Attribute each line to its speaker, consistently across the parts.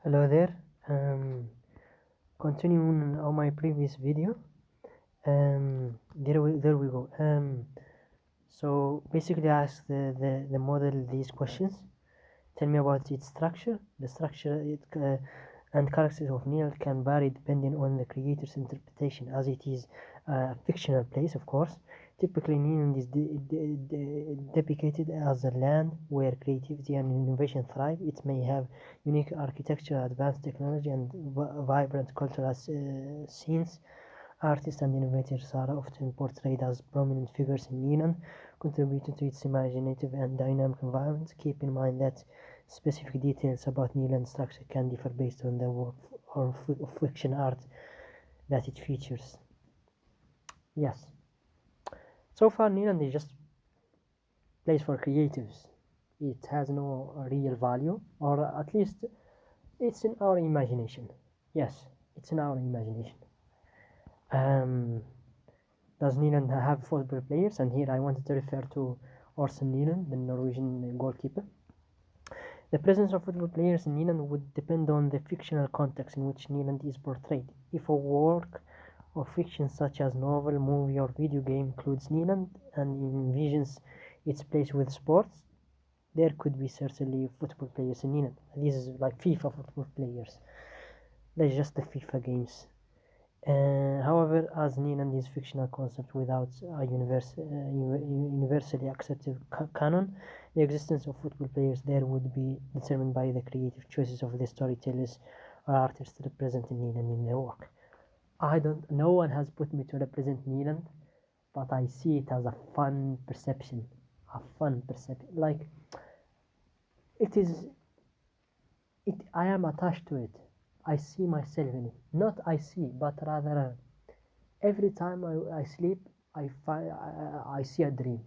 Speaker 1: Hello there. Continuing on my previous video. There we go. So basically, I asked the model these questions. Tell me about its structure. The structure and characteristics of Neil can vary depending on the creator's interpretation, as it is a fictional place, of course. Typically, Neil is depicted as a land where creativity and innovation thrive. It may have unique architecture, advanced technology, and vibrant cultural scenes. Artists and innovators are often portrayed as prominent figures in Neon, contributing to its imaginative and dynamic environment. Keep in mind that specific details about Neon structure can differ based on the work or fiction art that it features. Yes. So far, Neon is just place for creatives. It has no real value, or at least it's in our imagination. Yes, it's in our imagination. Does Nyland have football players? And here I wanted to refer to Orson Nyland, the Norwegian goalkeeper. The presence of football players in Nyland would depend on the fictional context in which Nyland is portrayed. If a work of fiction such as novel, movie, or video game includes Nyland and envisions its place with sports, there could be certainly football players in Nyland. This is like FIFA football players. That's just the FIFA games. However, as Nyland is a fictional concept without a universally accepted canon, the existence of football players there would be determined by the creative choices of the storytellers or artists representing Nyland in their work. No one has put me to represent Nyland, but I see it as a fun perception. Like, I am attached to it. I see myself in it. Not I see, but rather every time I sleep, I see a dream.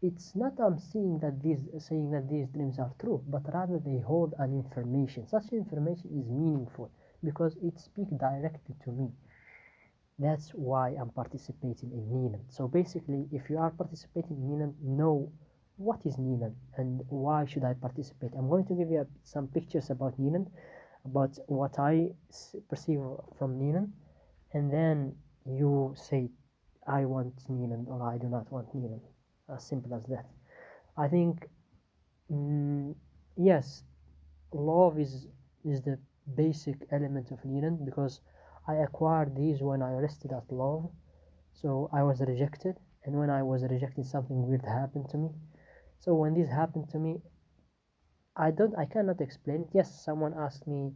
Speaker 1: It's not I'm saying that these dreams are true, but rather they hold an information. Such information is meaningful because it speaks directly to me. That's why I'm participating in Neelan. So basically, if you are participating in Neelan, know what is Neelan and why should I participate. I'm going to give you some pictures about Neelan, about what I perceive from Neelan, and then you say I want Neelan or I do not want Neelan. As simple as that. I think yes, love is the basic element of Neelan because I acquired these when I rested at love. So I was rejected, and when I was rejected, something weird happened to me. So when this happened to me, I cannot explain it. Yes, someone asked me,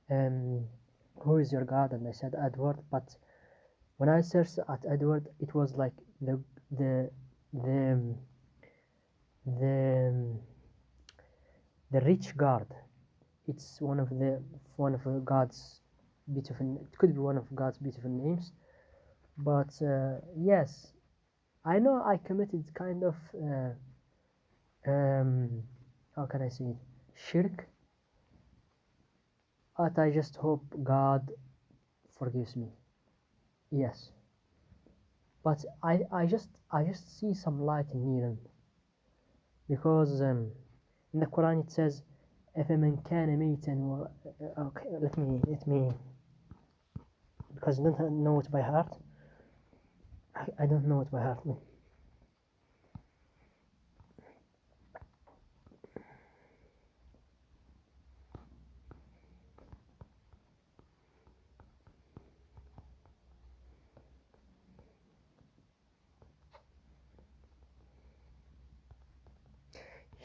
Speaker 1: who is your God? And I said Edward. But when I searched at Edward, it was like the the the the rich God. It's one of God's beautiful. It could be one of God's beautiful names. But yes, I know I committed kind of how can I say it, shirk. But I just hope God forgives me. Yes. But I just see some light in Iran because in the Quran it says أَفَمَنْ كَانَ مَيْتًا okay, let me because I don't know it by heart. I don't know it by heart.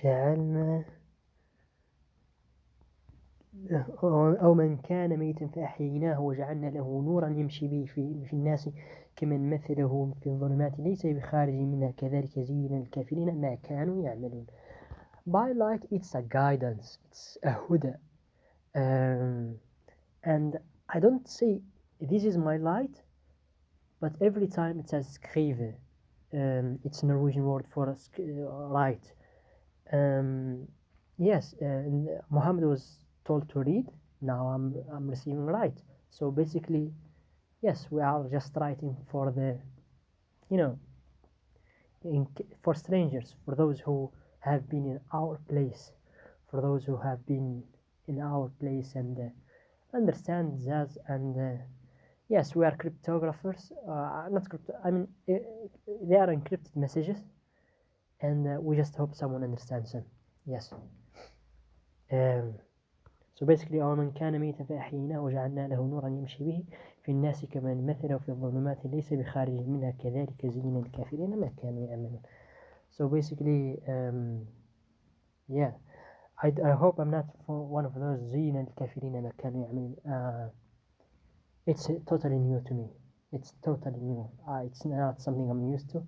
Speaker 1: جعلنا أو من كان ميتا فأحييناه وجعلنا له نورا يمشي به في الناس كمن مثله في الظلمات ليس بخارج منها كذلك زين الكافرين ما كانوا يعملون. By light, it's a guidance, it's a huda, and I don't say this is my light, but every time it says skrive, it's a Norwegian word for light. Yes, Muhammad was told to read. Now I'm receiving light. So basically, yes, we are just writing for the, for strangers, for those who have been in our place, for those who have been in our place and understand that. And yes, we are cryptographers. Not crypto. I mean, they are encrypted messages, and we just hope someone understands them. Yes. Um, So basically ومن كان ميتا فأحييناه وجعلنا له نورا يمشي به في الناس كمن مثله في الظلمات ليس بخارج منها كذلك زين للكافرين ما كانوا يعملون. So basically yeah, I hope I'm not one of those زين للكافرين ما كانوا يعملون. It's totally new to me. It's totally new. It's not something I'm used to.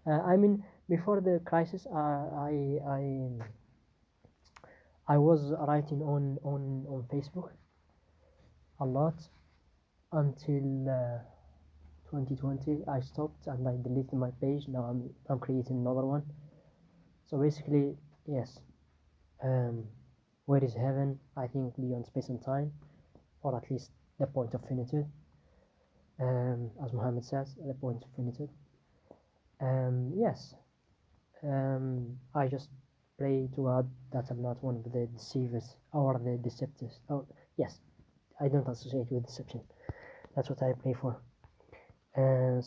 Speaker 1: I mean, before the crisis, I was writing on Facebook a lot until 2020. I stopped and I deleted my page. Now I'm creating another one. So basically, yes. Where is heaven? I think beyond space and time, or at least the point of finitude. As Muhammad says, the point of finitude. Yes. I just pray to God that I'm not one of the deceivers or the deceptors. Oh, yes, I don't associate with deception. That's what I pray for.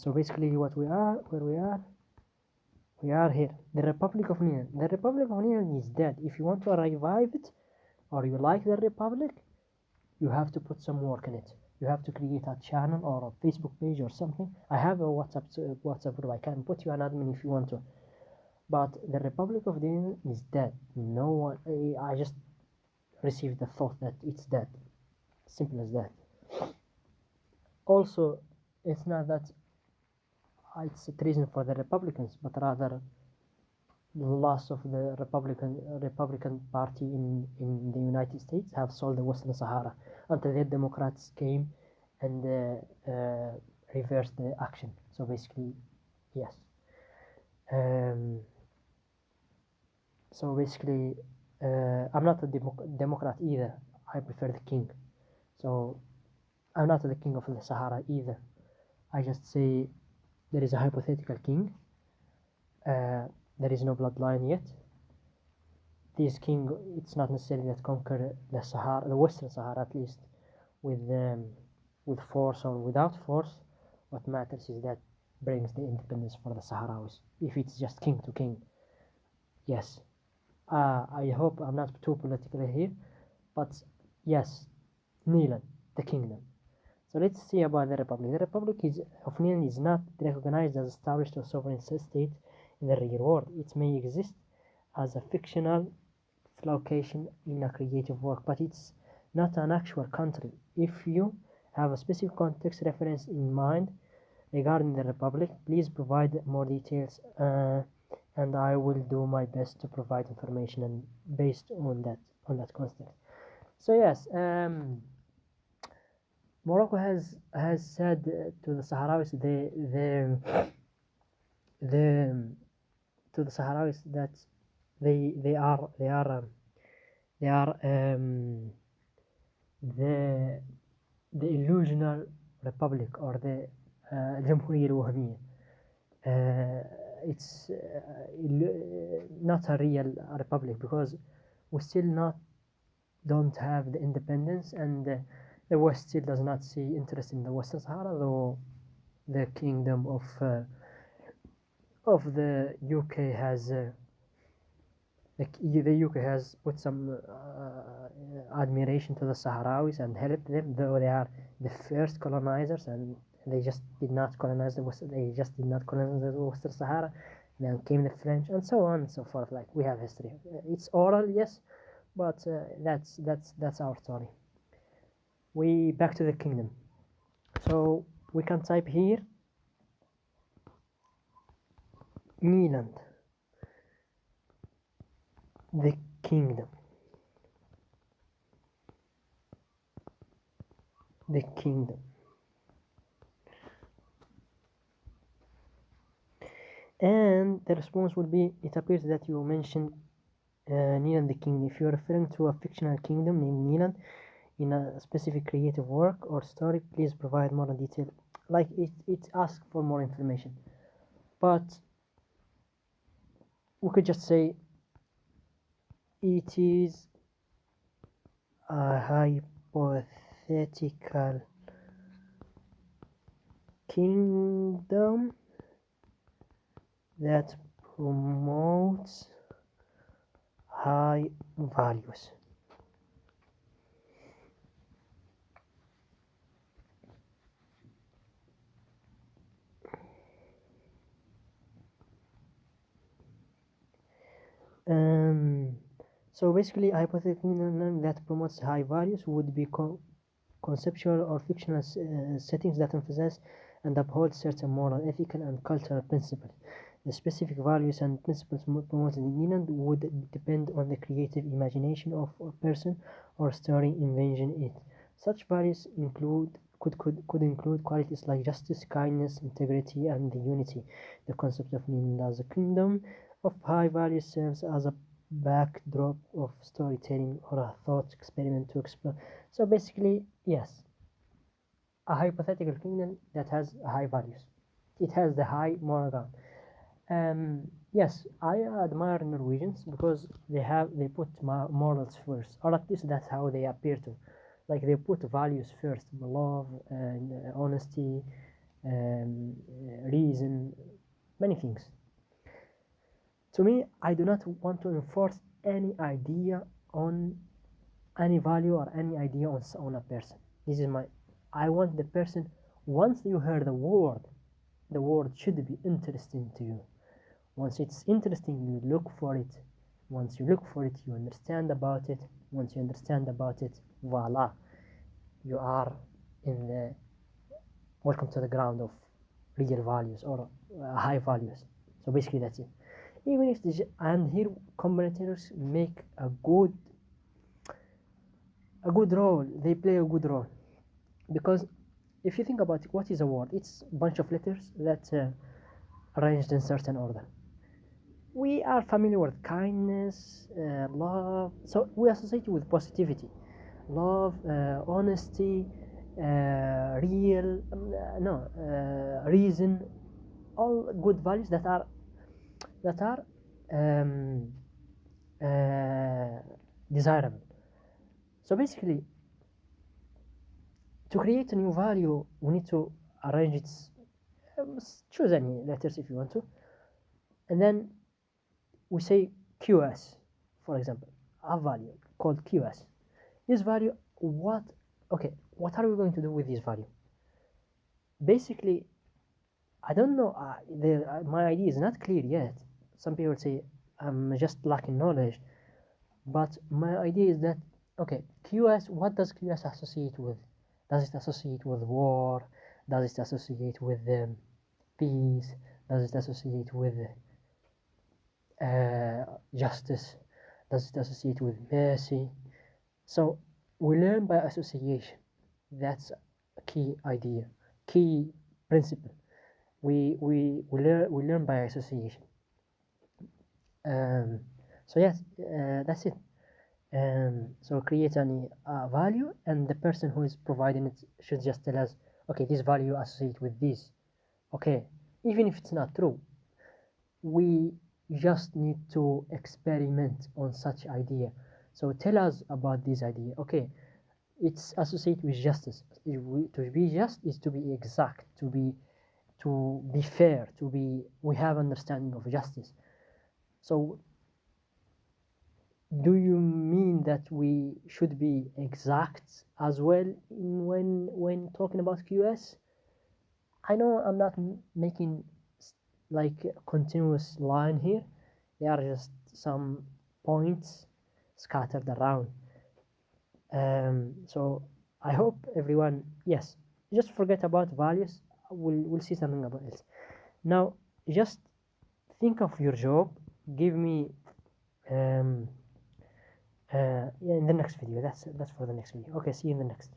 Speaker 1: So basically, what we are, where we are here. The Republic of Neon. The Republic of Neon is dead. If you want to revive it, or you like the Republic, you have to put some work in it. You have to create a channel or a Facebook page or something. I have a WhatsApp group. I can put you an admin if you want to. But the Republic of Neon is dead. No one. I just received the thought that it's dead. Simple as that. Also, it's not that it's a treason for the Republicans, but rather the loss of the Republican Party in the United States have sold the Western Sahara until the Democrats came and reversed the action. So basically, yes. So basically, I'm not a Democrat either. I prefer the king. So I'm not the king of the Sahara either. I just say there is a hypothetical king. There is no bloodline yet. This king, it's not necessarily that conquer the Sahara, the Western Sahara at least, with force or without force. What matters is that brings the independence for the Sahrawis. If it's just king to king, yes. I hope I'm not too political here, but yes, Neelan, the kingdom. So let's see about the Republic. The Republic of Neelan is not recognized as established or sovereign state in the real world. It may exist as a fictional location in a creative work, but it's not an actual country. If you have a specific context reference in mind regarding the Republic, please provide more details, and I will do my best to provide information and based on that context. So yes, Morocco has said to the Sahrawis to the Sahrawis that they are the illusional republic or the الجمهورية الوهمية. It's not a real republic because we still don't have the independence, and the West still does not see interest in the Western Sahara, though the kingdom of the UK has the UK has put some admiration to the Sahrawis and helped them, though they are the first colonizers and they just did not colonize the Western Sahara. Then came the French and so on and so forth. Like, we have history. It's oral, yes, but that's our story. We back to the kingdom. So we can type here Neeland, the kingdom. The kingdom. And the response will be, it appears that you mentioned Neeland the kingdom. If you're referring to a fictional kingdom named Neeland in a specific creative work or story, please provide more detail. Like, it asks for more information. But we could just say it is a hypothetical kingdom that promotes high values. So basically, a hypothetical kingdom that promotes high values would be conceptual or fictional settings that emphasize and uphold certain moral, ethical, and cultural principles. The specific values and principles promoted in England would depend on the creative imagination of a person or story envisioning it. Such values could include qualities like justice, kindness, integrity, and unity. The concept of England as a kingdom of high values serves as a backdrop of storytelling or a thought experiment to explore. So basically, yes, a hypothetical kingdom that has high values. It has the high moral ground. Yes, I admire Norwegians because they put morals first, or at least that's how they appear to. Like they put values first, love and honesty, reason, many things. To me, I do not want to enforce any idea on any value or any idea on a person. This is my. I want the person. Once you hear the word should be interesting to you. Once it's interesting, you look for it. Once you look for it, you understand about it. Once you understand about it, voila, you are in the welcome to the ground of real values or high values. So basically, that's it. Even if and here commentators make a good role. They play a good role because if you think about it, what is a word? It's a bunch of letters that arranged in certain order. We are familiar with kindness, love, so we associate it with positivity, love, honesty, reason, all good values that are um, desirable. So basically, to create a new value, we need to arrange it. Choose any letters if you want to, and then we say QS, for example, a value called QS. This value, what are we going to do with this value? Basically, I don't know, my idea is not clear yet. Some people say I'm just lacking knowledge, but my idea is that, okay, QS, what does QS associate with? Does it associate with war? Does it associate with peace? Does it associate with justice? Does it associate with mercy? So we learn by association. That's a key idea, key principle. We learn by association. So yes, that's it. So create any value, and the person who is providing it should just tell us, okay, this value associate with this. Okay, even if it's not true, we just need to experiment on such idea. So tell us about this idea. Okay, it's associated with justice. To be just is to be exact, to be fair, we have understanding of justice. So do you mean that we should be exact as well when talking about QS? I know I'm not making like a continuous line here. They are just some points scattered around. So I hope everyone, yes, just forget about values. We'll see something about it. Now, just think of your job. Give me in the next video. That's for the next video. Okay, see you in the next.